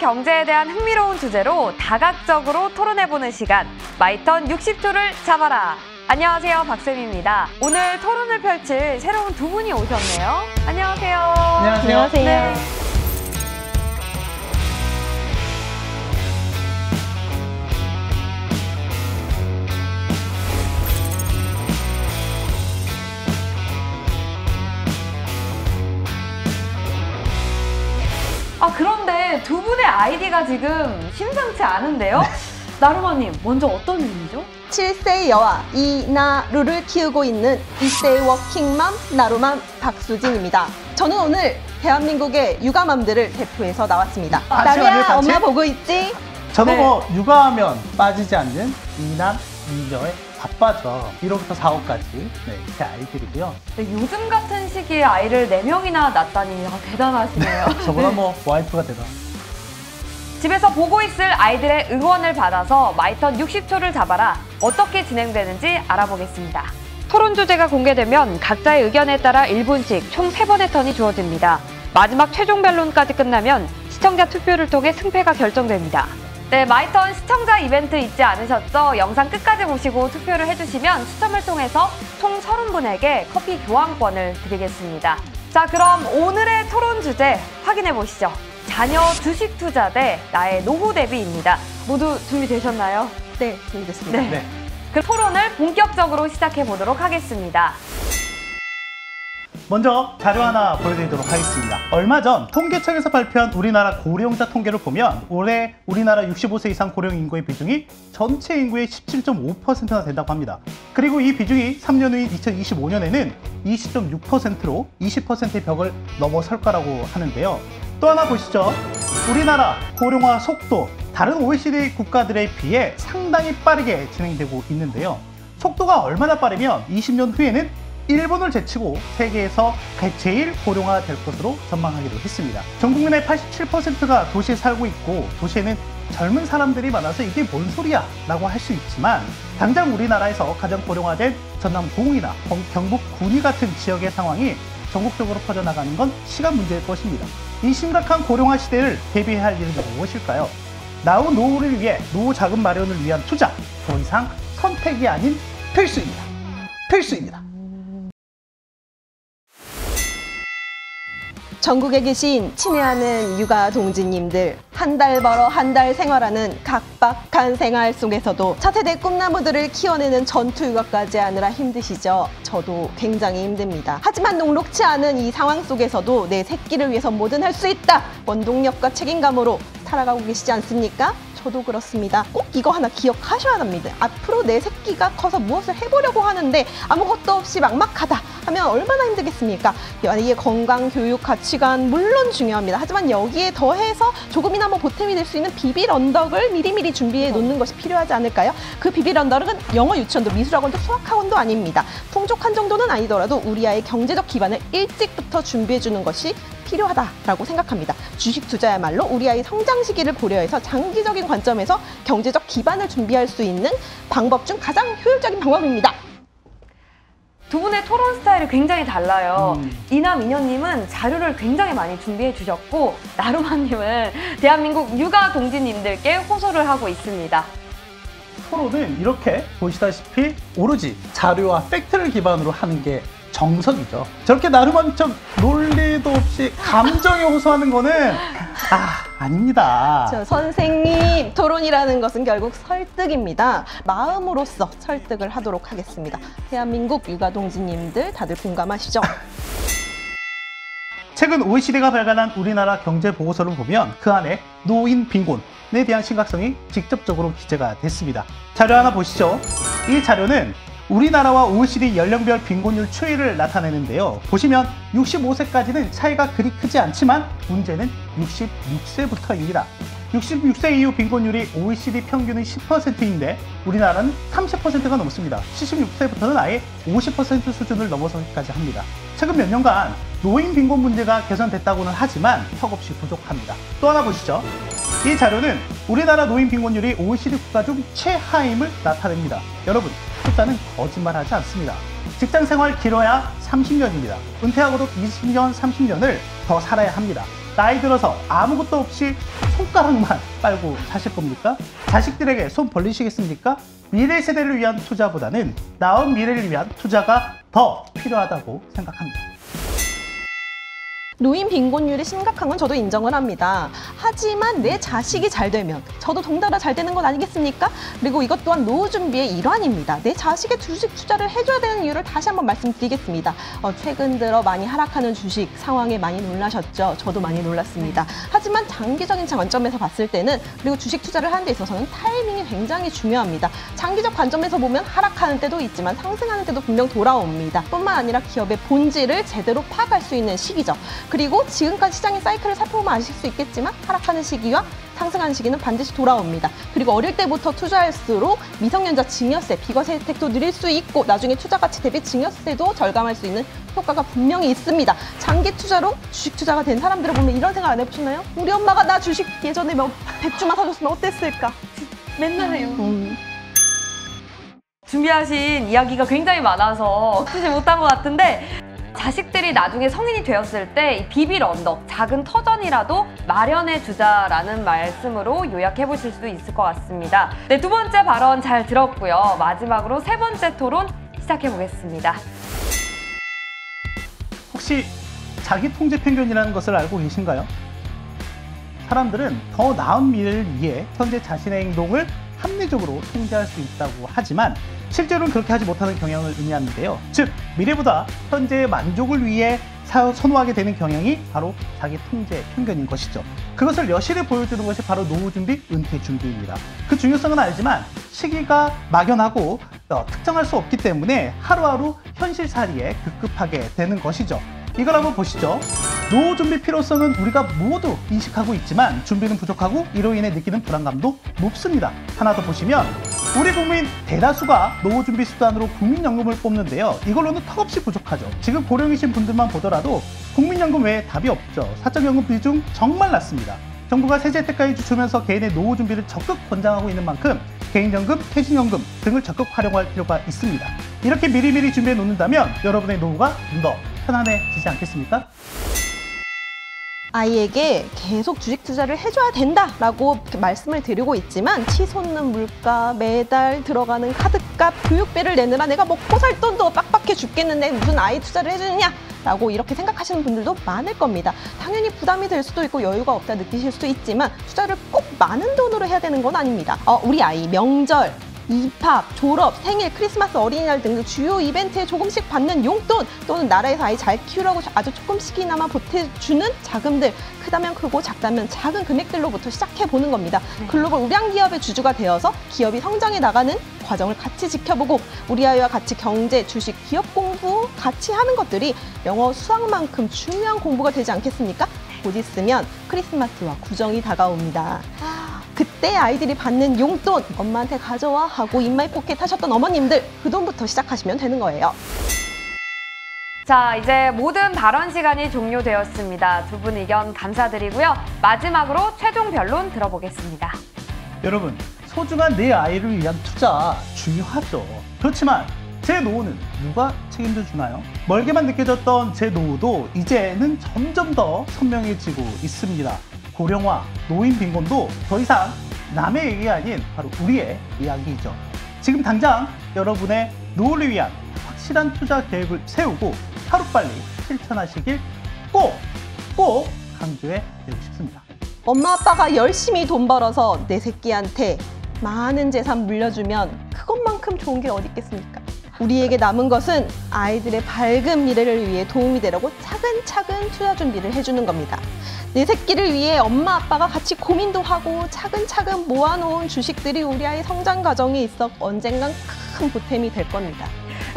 경제에 대한 흥미로운 주제로 다각적으로 토론해보는 시간, 마이턴 60초를 잡아라. 안녕하세요, 박쌤입니다. 오늘 토론을 펼칠 새로운 두 분이 오셨네요. 안녕하세요. 안녕하세요. 네. 그런데 두 분의 아이디가 지금 심상치 않은데요? 나루마님, 먼저 어떤 의미죠? 7세 여아 이나루를 키우고 있는 2세 워킹맘 나루맘 박수진입니다. 저는 오늘 대한민국의 육아맘들을 대표해서 나왔습니다. 나루야, 엄마 보고 있지? 저도 뭐 육아하면 빠지지 않는 이남 이녀의 아빠죠. 1호부터 4호까지 제 아이들이고요. 네, 요즘 같은 시기에 아이를 4명이나 낳다니 대단하시네요. 저보다 뭐 와이프가 대단. 집에서 보고 있을 아이들의 응원을 받아서 마이턴 60초를 잡아라. 어떻게 진행되는지 알아보겠습니다. 토론 주제가 공개되면 각자의 의견에 따라 1분씩 총 3번의 턴이 주어집니다. 마지막 최종 변론까지 끝나면 시청자 투표를 통해 승패가 결정됩니다. 네, 마이턴 시청자 이벤트 잊지 않으셨죠? 영상 끝까지 보시고 투표를 해주시면 추첨을 통해서 총 30분에게 커피 교환권을 드리겠습니다. 자, 그럼 오늘의 토론 주제 확인해 보시죠. 자녀 주식 투자 대 나의 노후 대비입니다. 모두 준비되셨나요? 네, 준비됐습니다. 네. 그 토론을 본격적으로 시작해 보도록 하겠습니다. 먼저 자료 하나 보여드리도록 하겠습니다. 얼마 전 통계청에서 발표한 우리나라 고령자 통계를 보면 올해 우리나라 65세 이상 고령 인구의 비중이 전체 인구의 17.5%나 된다고 합니다. 그리고 이 비중이 3년 후인 2025년에는 20.6%로 20%의 벽을 넘어설 거라고 하는데요. 또 하나 보시죠. 우리나라 고령화 속도 다른 OECD 국가들에 비해 상당히 빠르게 진행되고 있는데요. 속도가 얼마나 빠르면 20년 후에는 일본을 제치고 세계에서 제일 고령화 될 것으로 전망하기도 했습니다. 전 국민의 87%가 도시에 살고 있고 도시에는 젊은 사람들이 많아서 이게 뭔 소리야 라고 할 수 있지만 당장 우리나라에서 가장 고령화된 전남 고흥이나 경북 군위 같은 지역의 상황이 전국적으로 퍼져나가는 건 시간 문제일 것입니다. 이 심각한 고령화 시대를 대비해야 할 일은 무엇일까요? 나후 노후를 위해 노후 자금 마련을 위한 투자, 더 이상 선택이 아닌 필수입니다. 필수입니다. 전국에 계신 친애하는 육아 동지님들, 한 달 벌어 한 달 생활하는 각박한 생활 속에서도 차세대 꿈나무들을 키워내는 전투 육아까지 하느라 힘드시죠? 저도 굉장히 힘듭니다. 하지만 녹록치 않은 이 상황 속에서도 내 새끼를 위해서 뭐든 할 수 있다! 원동력과 책임감으로 살아가고 계시지 않습니까? 저도 그렇습니다. 꼭 이거 하나 기억하셔야 합니다. 앞으로 내 새끼가 커서 무엇을 해보려고 하는데 아무것도 없이 막막하다 하면 얼마나 힘들겠습니까? 이게 건강, 교육, 가치관 물론 중요합니다. 하지만 여기에 더해서 조금이나마 보탬이 될 수 있는 비빌 언덕을 미리미리 준비해 놓는 것이 필요하지 않을까요? 그 비빌 언덕은 영어 유치원도 미술학원도 수학학원도 아닙니다. 풍족한 정도는 아니더라도 우리 아이의 경제적 기반을 일찍부터 준비해 주는 것이 필요하다라고 생각합니다. 주식 투자야말로 우리 아이 성장 시기를 고려해서 장기적인 관점에서 경제적 기반을 준비할 수 있는 방법 중 가장 효율적인 방법입니다. 두 분의 토론 스타일이 굉장히 달라요. 이남 이녀님은 자료를 굉장히 많이 준비해 주셨고 나루마님은 대한민국 육아 동지님들께 호소를 하고 있습니다. 토론은 이렇게 보시다시피 오로지 자료와 팩트를 기반으로 하는 게 정석이죠. 저렇게 나루만처럼 논리도 없이 감정에 호소하는 거는 아닙니다. 선생님, 토론이라는 것은 결국 설득입니다. 마음으로써 설득을 하도록 하겠습니다. 대한민국 육아동지님들 다들 공감하시죠? 최근 OECD가 발간한 우리나라 경제보고서를 보면 그 안에 노인 빈곤에 대한 심각성이 직접적으로 기재가 됐습니다. 자료 하나 보시죠. 이 자료는 우리나라와 OECD 연령별 빈곤율 추이를 나타내는데요. 보시면 65세까지는 차이가 그리 크지 않지만 문제는 66세부터입니다. 66세 이후 빈곤율이 OECD 평균은 10%인데 우리나라는 30%가 넘습니다. 76세부터는 아예 50% 수준을 넘어서기까지 합니다. 최근 몇 년간 노인 빈곤 문제가 개선됐다고는 하지만 턱없이 부족합니다. 또 하나 보시죠. 이 자료는 우리나라 노인 빈곤율이 OECD 국가 중 최하임을 나타냅니다. 여러분, 숫자는 거짓말하지 않습니다. 직장 생활 길어야 30년입니다. 은퇴하고도 20년, 30년을 더 살아야 합니다. 나이 들어서 아무것도 없이 손가락만 빨고 사실 겁니까? 자식들에게 손 벌리시겠습니까? 미래 세대를 위한 투자보다는 나은 미래를 위한 투자가 더 필요하다고 생각합니다. 노인 빈곤율이 심각한 건 저도 인정을 합니다. 하지만 내 자식이 잘 되면 저도 동달아 잘 되는 건 아니겠습니까? 그리고 이것 또한 노후 준비의 일환입니다. 내 자식의 주식 투자를 해줘야 되는 이유를 다시 한번 말씀드리겠습니다. 최근 들어 많이 하락하는 주식 상황에 많이 놀라셨죠? 저도 많이 놀랐습니다. 하지만 장기적인 관점에서 봤을 때는 그리고 주식 투자를 하는 데 있어서는 타이밍이 굉장히 중요합니다. 장기적 관점에서 보면 하락하는 때도 있지만 상승하는 때도 분명 돌아옵니다. 뿐만 아니라 기업의 본질을 제대로 파악할 수 있는 시기죠. 그리고 지금까지 시장의 사이클을 살펴보면 아실 수 있겠지만 하락하는 시기와 상승하는 시기는 반드시 돌아옵니다. 그리고 어릴 때부터 투자할수록 미성년자 증여세, 비과세 혜택도 누릴 수 있고 나중에 투자 가치 대비 증여세도 절감할 수 있는 효과가 분명히 있습니다. 장기 투자로 주식 투자가 된 사람들을 보면 이런 생각 안 해보셨나요? 우리 엄마가 나 주식 예전에 100주만 사줬으면 어땠을까? 맨날 해요. 준비하신 이야기가 굉장히 많아서 쓰지 못한 것 같은데 자식들이 나중에 성인이 되었을 때 이 비빌 언덕, 작은 터전이라도 마련해 주자라는 말씀으로 요약해 보실 수 있을 것 같습니다. 네, 두 번째 발언 잘 들었고요. 마지막으로 세 번째 토론 시작해 보겠습니다. 혹시 자기 통제 편견이라는 것을 알고 계신가요? 사람들은 더 나은 미래를 위해 현재 자신의 행동을 합리적으로 통제할 수 있다고 하지만 실제로는 그렇게 하지 못하는 경향을 의미하는데요. 즉, 미래보다 현재의 만족을 위해 선호하게 되는 경향이 바로 자기 통제 편견인 것이죠. 그것을 여실히 보여주는 것이 바로 노후 준비, 은퇴 준비입니다. 그 중요성은 알지만 시기가 막연하고 특정할 수 없기 때문에 하루하루 현실살이에 급급하게 되는 것이죠. 이걸 한번 보시죠. 노후 준비 필요성은 우리가 모두 인식하고 있지만 준비는 부족하고 이로 인해 느끼는 불안감도 높습니다. 하나 더 보시면 우리 국민 대다수가 노후 준비 수단으로 국민연금을 뽑는데요. 이걸로는 턱없이 부족하죠. 지금 고령이신 분들만 보더라도 국민연금 외에 답이 없죠. 사적연금 비중 정말 낮습니다. 정부가 세제 혜택까지 주면서 개인의 노후 준비를 적극 권장하고 있는 만큼 개인연금, 퇴직연금 등을 적극 활용할 필요가 있습니다. 이렇게 미리미리 준비해 놓는다면 여러분의 노후가 좀 더 편안해지지 않겠습니까? 아이에게 계속 주식 투자를 해줘야 된다라고 말씀을 드리고 있지만 치솟는 물가, 매달 들어가는 카드값, 교육비를 내느라 내가 먹고 살 돈도 빡빡해 죽겠는데 무슨 아이 투자를 해주느냐라고 이렇게 생각하시는 분들도 많을 겁니다. 당연히 부담이 될 수도 있고 여유가 없다 느끼실 수도 있지만 투자를 꼭 많은 돈으로 해야 되는 건 아닙니다. 우리 아이 명절, 입학, 졸업, 생일, 크리스마스, 어린이날 등 주요 이벤트에 조금씩 받는 용돈 또는 나라에서 아이 잘 키우라고 아주 조금씩이나마 보태주는 자금들, 크다면 크고 작다면 작은 금액들로부터 시작해보는 겁니다. 글로벌 우량 기업의 주주가 되어서 기업이 성장해 나가는 과정을 같이 지켜보고 우리 아이와 같이 경제, 주식, 기업 공부 같이 하는 것들이 영어, 수학만큼 중요한 공부가 되지 않겠습니까? 곧 있으면 크리스마스와 구정이 다가옵니다. 그때 아이들이 받는 용돈 엄마한테 가져와 하고 인마이 포켓 하셨던 어머님들 그 돈부터 시작하시면 되는 거예요. 자, 이제 모든 발언 시간이 종료되었습니다. 두 분 의견 감사드리고요. 마지막으로 최종 변론 들어보겠습니다. 여러분, 소중한 내 아이를 위한 투자 중요하죠. 그렇지만 제 노후는 누가 책임져 주나요? 멀게만 느껴졌던 제 노후도 이제는 점점 더 선명해지고 있습니다. 고령화, 노인 빈곤도 더 이상 남의 얘기가 아닌 바로 우리의 이야기이죠. 지금 당장 여러분의 노후를 위한 확실한 투자 계획을 세우고 하루빨리 실천하시길 꼭 강조해 드리고 싶습니다. 엄마 아빠가 열심히 돈 벌어서 내 새끼한테 많은 재산 물려주면 그것만큼 좋은 게 어디 있겠습니까? 우리에게 남은 것은 아이들의 밝은 미래를 위해 도움이 되려고 차근차근 투자 준비를 해주는 겁니다. 내 새끼를 위해 엄마 아빠가 같이 고민도 하고 차근차근 모아놓은 주식들이 우리 아이 성장 과정에 있어 언젠간 큰 보탬이 될 겁니다.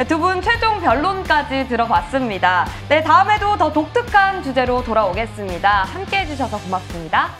두 분 최종 변론까지 들어봤습니다. 네, 다음에도 더 독특한 주제로 돌아오겠습니다. 함께 해주셔서 고맙습니다.